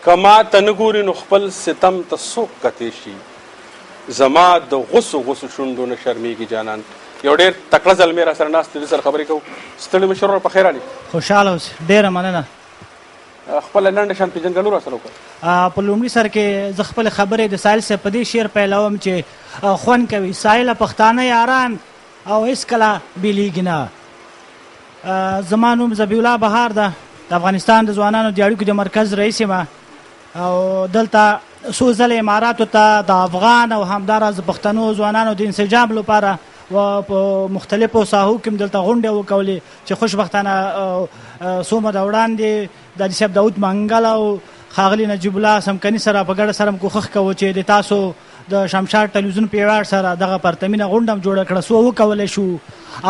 که ما ته نه ګوري نو خپل ستم ته څوک کتی شي زما د غوسو شونډو نه شرمېږي جانان. یو ډېر تکړه زلمی را سره ناست دی، سره خبرې کوو. ستړي مشر ورور په خیر علي؟ خوشحاله اوسې، ډېره مننه. خپله لنډه شان پېژندګلو را سره وکړه. په لومړي سر کې زه خپلې خبرې د ساحل صاحب په دې شعر پیلوم چې خوند کوي: ساحله پښتانه یاران او هېڅکله بېلېږي نه. زما نوم ذبیح الله بهار ده، د افغانستان د ځوانانو د اړیکو د مرکز رئیس یم او دلته څو ځله اماراتو ته د افغان او همداراز د پښتنو ځوانانو د انسجام لپاره و په مختلفو ساحو کې دلته غونډې وکولې چې خوشبختانه څو موده وړاندې د حاجي صاحب داود منګل او ښاغلي نجیب الله سمکني سره په ګډه سره کوښښ کوو چې د تاسو د شمشاد ټلویزیون پیواړ سره دغه پرتمینه غونډه هم جوړه کړه. څو وکولی شو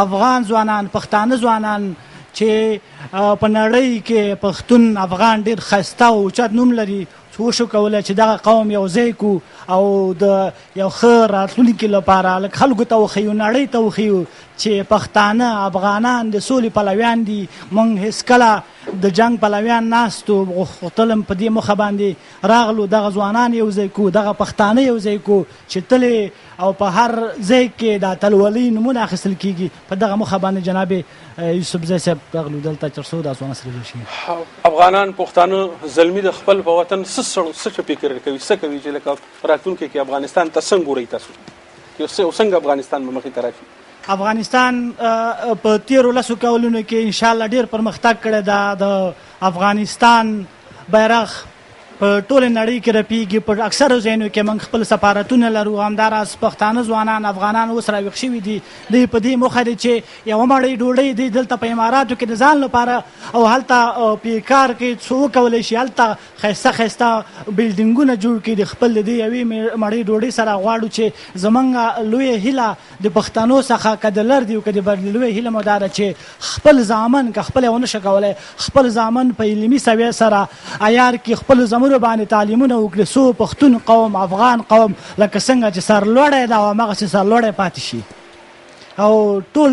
افغان ځوانان، پښتانه ځوانان چې په نړۍ کې پښتون افغان ډېر ښایسته او اوچت نوم لري، وشو کولی چې دغه قوم یو ځای کو او د یو ښه راتلونکي لپاره لږ خلکو ته وښیو، نړۍ ته وښیو چې پښتانه افغانان د سولې پلویان دي. موږ هېڅکله د جنګ پلویان ناستو، غوښتل هم په دې موخه باندې راغلو دغه ځوانان یو ځای کو، دغه پښتانه یو ځای کو چې تلې او په هر ځای کې د اتلولۍ نومونه اخیستل کېږي. په دغه موخه باندې جناب یوسفزی صاحب راغلو دلته تر څو دا ځوانان سره جوړ شي. افغانان پښتانه زلمي د خپل په وطن څه فکر کوي، څه کوي چې لکه راتلونکي کې افغانستان ته څنګه ګورئ تاسو؟ څنګه افغانستان به مخې ته راشي؟ افغانستان په تیرو لسو کلونو کې انشاءالله ډېر پرمختګ کړی ده. د افغانستان بیرغ په ټوله نړۍ کې رپېږي. په اکثرو ځایونو کې موږ خپل سفارتونه لرو. همداراز پښتانه ځوانان افغانان اوس راویښ شوي دي. دوی په دې موخه دي چې یوه مړۍ ډوډۍ دوی دلته په اماراتو کې د ځان لپاره او هلته په کار کې څه وکولی شي، هلته ښایسته ښایسته بلډینګونه جوړ کړي. د خپل د دې یوې مړۍ ډوډۍ سره غواړو چې زموږ لویه هیله د پښتنو څخه که د لر دي او که د بر دي، لویه هیله مو دا ده چې خپل زامن که خپله ونه شي کولی، خپل زامن په علمي سویې سره عیار کړي، خپلو زامنو باندې تعلیمونه وکړي، څو پښتون قوم افغان قوم لکه څنګه چې سرلوړی ده او هماغسې سرلوړی پاتې شي. او ټول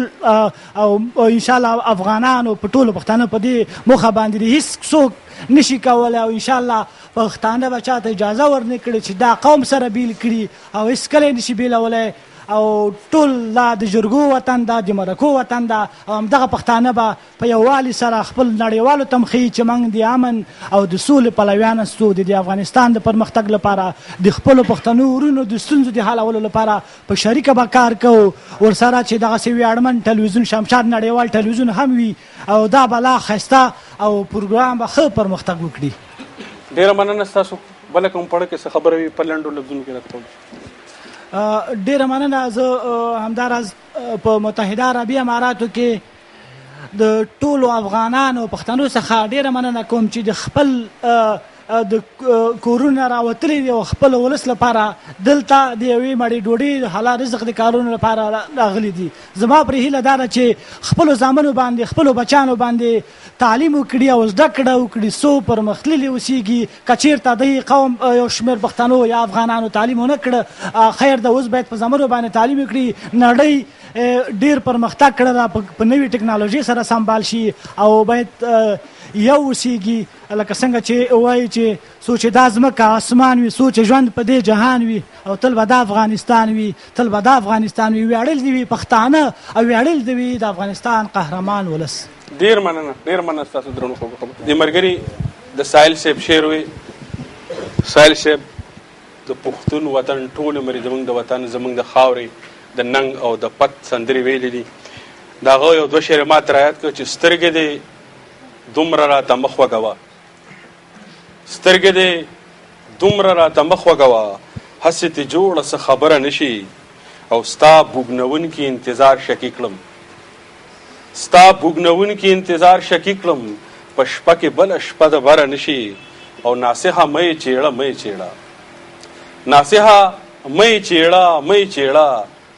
او انشاءالله افغانانو په ټولو پښتانه په دې موخه باندې هیڅ څوک نشي کولی او انشاءالله پښتانه به چاته اجازه ورنه کړي چې دا قوم سره بیل کړي او هیڅکله یې نشي بیلولی. او ټول دا د جرګو وطن ده، د مرکو وطن ده او همدغه پښتانه به په یووالي سره خپل نړیوالو ته هم ښیي چې موږ د امن او د سولې پلویان یو. د افغانستان د پرمختګ لپاره د خپلو پښتنو ورونو د ستونزو د حلولو لپاره په شریکه به کار کوو. ورسره چې دغسې ویاړمن ټلویزیون شمشاد نړیوال ټلویزیون هم وي او دا به لا ښایسته او پروګرام به ښه پرمختګ وکړي. ډېره مننه ستاسو. بله کوم پړه کې څه خبره وي په لنډو لفظونو کې راته کوم؟ ډېره مننه. زه همداراز په متحده عربي اماراتو کې د ټولو افغانانو پښتنو څخه ډېره مننه کوم چې د خپل د کورونه راوتلي دي او خپل ولس لپاره دلته د یوې مړۍ ډوډۍ د حلال رزق د کارونو لپاره راغلي دي. زما پرې هیله دا ده چې خپلو زامنو باندې، خپلو بچیانو باندې تعلیم وکړي او زده کړه وکړي، څو پرمختللي اوسېږي. که چېرته د قوم یو شمېر پښتنو یا افغانانو تعلیم ونه کړه، خیر ده، اوس باید په زامنو باندې تعلیم وکړي. نړۍ ډېر پرمختګ کړی ده، په نوې ټکنالوژۍ سره سمبال شي او باید یو اوسېږي. لکه څنګه چې وایي چې څو چې دا ځمکه اسمان وي، څو چې ژوند په دې جهان وي او تل به دا افغانستان وي، تل به دا افغانستان وي. ویاړل دې وي پښتانه او ویاړل دې وي د افغانستان قهرمان ولس. ډېر مننه، ډېر مننه ستاسو درنو خبرو. د ملګري د ساحل صاحب شعر وي. ساحل صاحب د پښتون وطن ټول عمر زموږ د وطن، زموږ د خاورې د ننګ او د پت سندرې ویلې دي. د هغه یو دوه شعر ما ته رایاد کړه چې سترګې دې دومره راته مخ وګوه، سترګې دې دومره راته مخ وګوه، هسې تې جوړه څه خبره نشي او ستا بوږنونکي انتظار شکي کړم، ستا بوږنونکي انتظار شکي کړم، په شپه کې بله شپه د بره نشي او ناصحه مه یې چېړه، مه یې چېړه، ناصحه مه یې چېړه، مه یې چېړه،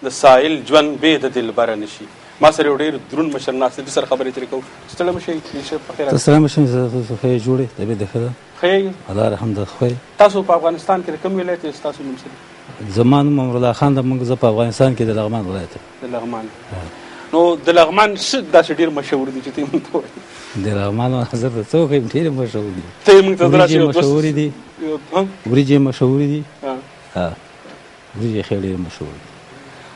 د سایل ژوند بې د دلبره نشي. ما سره یو ډېر دروند مشر ناست دی، سره خبرې ترې کوو. ستړی مه شئ، په خیر ستړی مه شئ، ښه یې جوړې، طبیعت دې ښه ده؟ ښه یې؟ الله رحم ده، ښه یې. تاسو په افغانستان کې د کوم ولایت یې؟ ستاسو نوم څه دی؟ زما نوم امرالله خان ده. موږ زه په افغانستان کې د لغمان ولایت یم. د لغمان. نو د لغمان څه داسې ډېر مشهور دي چې ته یې موږ ته ووایې؟ د لغمان حضرت ته څوک یم ډېر مشهور دي. ته یې موږ ته وریجې داسې یو دوست- مشهورې دي. ها؟ وریجې مشهورې دي. ها. وریجې ښې ډېرې مشهورې دي.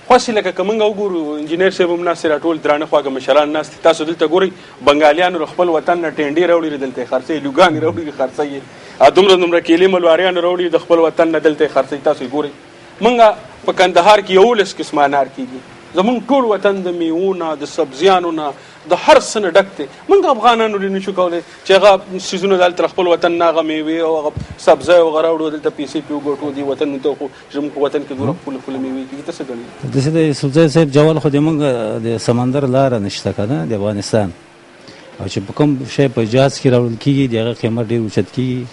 خواسې لکه که موږ وګورو انجینر صاحب هم ناست دی، راټول درانه خواږه مشران ناست دي. تاسو دلته ګورئ بنګالیانو له خپل وطن نه ټینډې راوړي دلته یې خرڅوي، لوګانې راوړي خرڅوي یې، دومره دومره کیلې ملواریان راوړي د خپل وطن نه دلته یې خرڅوي. تاسو یې ګورئ موږ په کندهار کې 11 قسمه انار کېږي. زمونږ ټول وطن د میوو نه د سبزیانو نه د هر څه نه ډک دی. موږ افغانانو ډېر نشو کولی چې هغه څیزونه دلته له خپل وطن نه هغه میوې او هغه سبزی او هغه راوړو دلته پیسې پرې وګټو. دې وطن ته خو زموږ په وطن کې دومره ښکلې ښکلې میوې کېږي. ته څه ګڼې؟ داسې د یوسفزی صاحب جوال خو زموږ د سمندر لاره نشته که نه د افغانستان، او چې په کوم شی په جهاز کې راوړل کېږي د هغه قیمت ډېر اوچت کېږي.